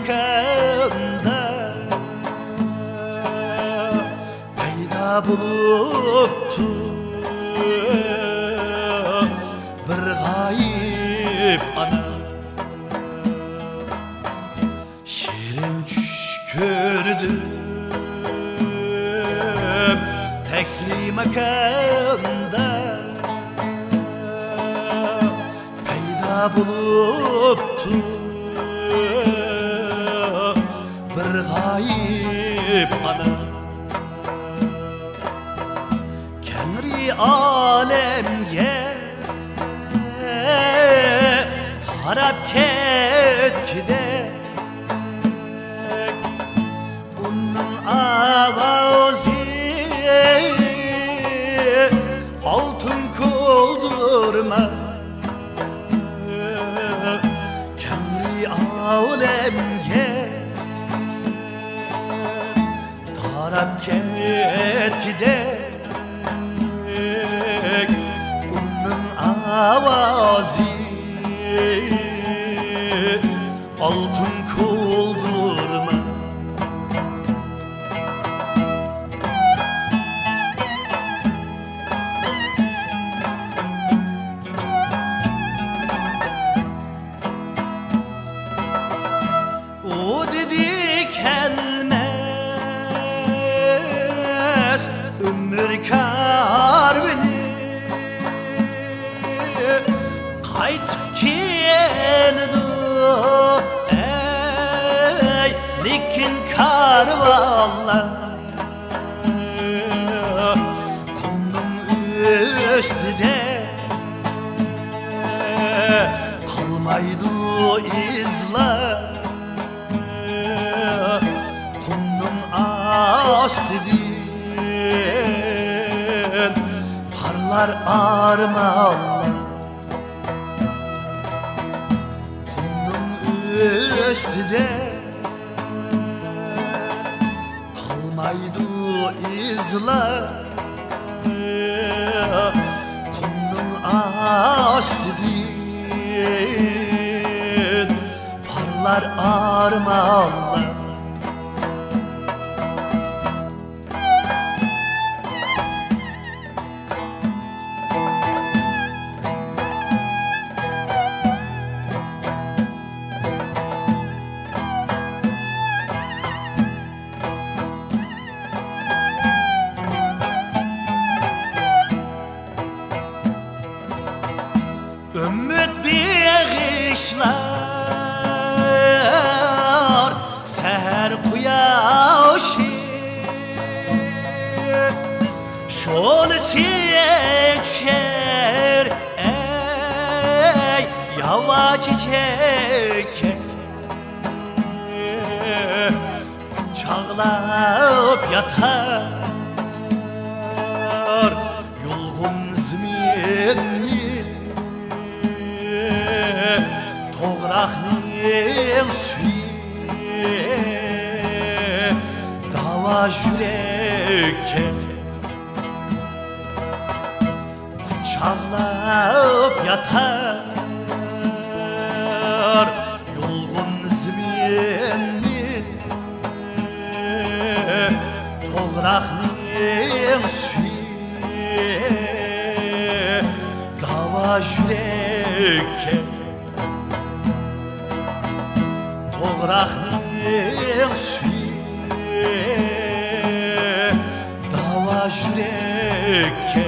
mekanda payda buluptu bir gayip ana. Şirin düş gördüm tekli mekanda payda buluptu bir gayip ana. Kenri alemge tarap ketkide bunun avazı altın kuldurma. Kenri alemge tarap ketkide avazı altın kuldurma. O dedi gelmez ömür kar beni kaytıp geldi ey lekin karvanlar kumның üstüde kalmaydı izler kumның astıdan parlar armağanlar. Üstüde kalmaydı izler kumның astıdan parlar armağanlar. Ümmit bağışlar seher kuyaşı şol seçer ey yavaş çeker kucağlayıp yatar yolgun zminni toğraqning suyi dava yürekке kucağlayıp yatar yolgun zminni toğraqning suyi dava yürekke toğraqning suyi dava yürekke